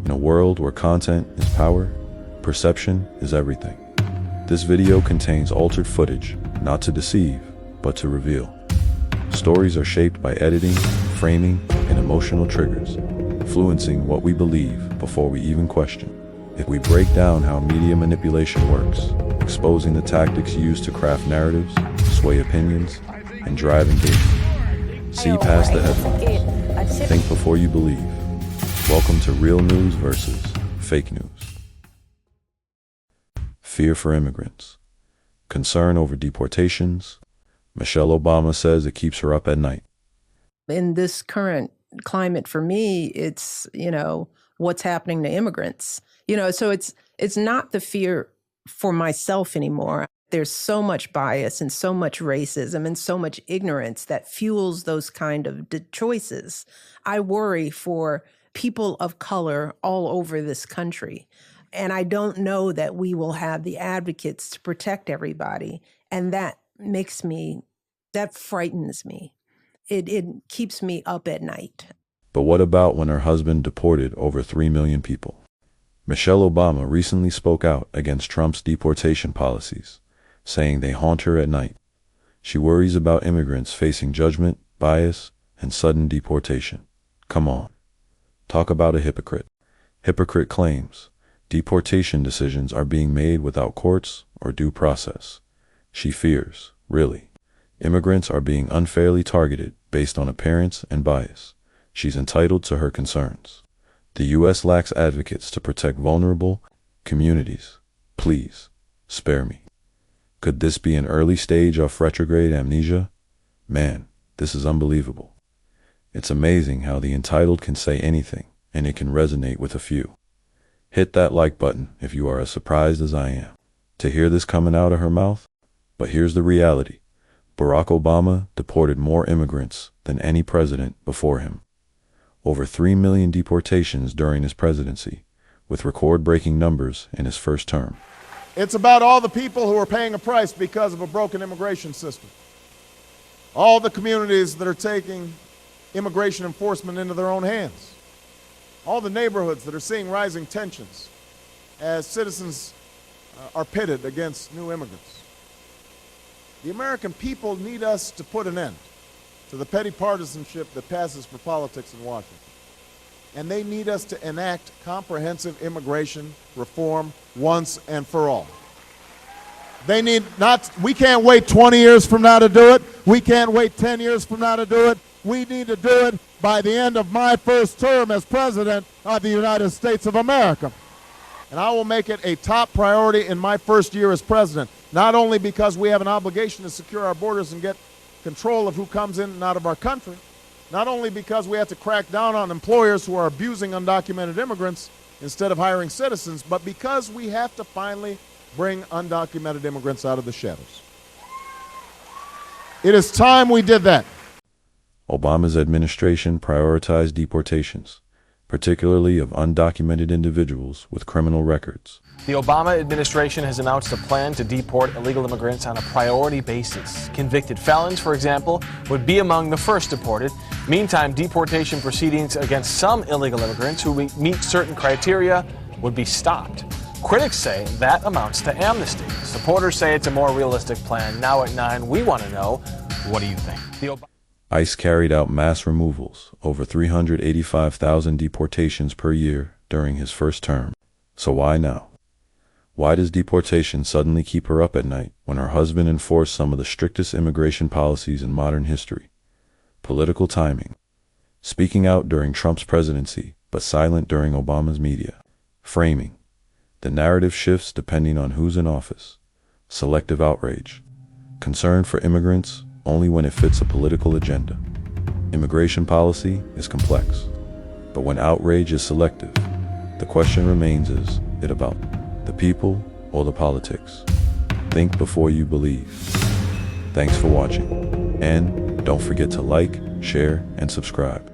In a world where content is power, perception is everything. This video contains altered footage, not to deceive, but to reveal. Stories are shaped by editing, framing, and emotional triggers, influencing what we believe before we even question. If we break down how media manipulation works, exposing the tactics used to craft narratives, sway opinions, and drive engagement. See past the headlines. Think before you believe. Welcome to Real News versus Fake News. Fear for immigrants. Concern over deportations. Michelle Obama says it keeps her up at night. In this current climate, for me, it's, what's happening to immigrants. So it's not the fear for myself anymore. There's so much bias and so much racism and so much ignorance that fuels those kind of choices. I worry for people of color all over this country. And I don't know that we will have the advocates to protect everybody. And that frightens me. It keeps me up at night. But what about when her husband deported over 3 million people? Michelle Obama recently spoke out against Trump's deportation policies, saying they haunt her at night. She worries about immigrants facing judgment, bias, and sudden deportation. Come on. Talk about a hypocrite. Hypocrite claims deportation decisions are being made without courts or due process. She fears, really, immigrants are being unfairly targeted based on appearance and bias. She's entitled to her concerns. The U.S. lacks advocates to protect vulnerable communities. Please, spare me. Could this be an early stage of retrograde amnesia? Man, this is unbelievable. It's amazing how the entitled can say anything, and it can resonate with a few. Hit that like button if you are as surprised as I am to hear this coming out of her mouth. But here's the reality. Barack Obama deported more immigrants than any president before him. Over 3 million deportations during his presidency, with record-breaking numbers in his first term. It's about all the people who are paying a price because of a broken immigration system. All the communities that are taking immigration enforcement into their own hands. All the neighborhoods that are seeing rising tensions as citizens are pitted against new immigrants. The American people need us to put an end to the petty partisanship that passes for politics in Washington. And they need us to enact comprehensive immigration reform once and for all. We can't wait 20 years from now to do it. We can't wait 10 years from now to do it. We need to do it by the end of my first term as President of the United States of America. And I will make it a top priority in my first year as President, not only because we have an obligation to secure our borders and get control of who comes in and out of our country, not only because we have to crack down on employers who are abusing undocumented immigrants instead of hiring citizens, but because we have to finally bring undocumented immigrants out of the shadows. It is time we did that. Obama's administration prioritized deportations, particularly of undocumented individuals with criminal records. The Obama administration has announced a plan to deport illegal immigrants on a priority basis. Convicted felons, for example, would be among the first deported. Meantime, deportation proceedings against some illegal immigrants who meet certain criteria would be stopped. Critics say that amounts to amnesty. Supporters say it's a more realistic plan. Now at 9, we want to know, what do you think? ICE carried out mass removals, over 385,000 deportations per year during his first term. So why now? Why does deportation suddenly keep her up at night when her husband enforced some of the strictest immigration policies in modern history? Political timing. Speaking out during Trump's presidency, but silent during Obama's media. Framing. The narrative shifts depending on who's in office. Selective outrage. Concern for immigrants only when it fits a political agenda. Immigration policy is complex, but when outrage is selective, the question remains, is it about the people or the politics? Think before you believe. Thanks for watching, and don't forget to like, share, and subscribe.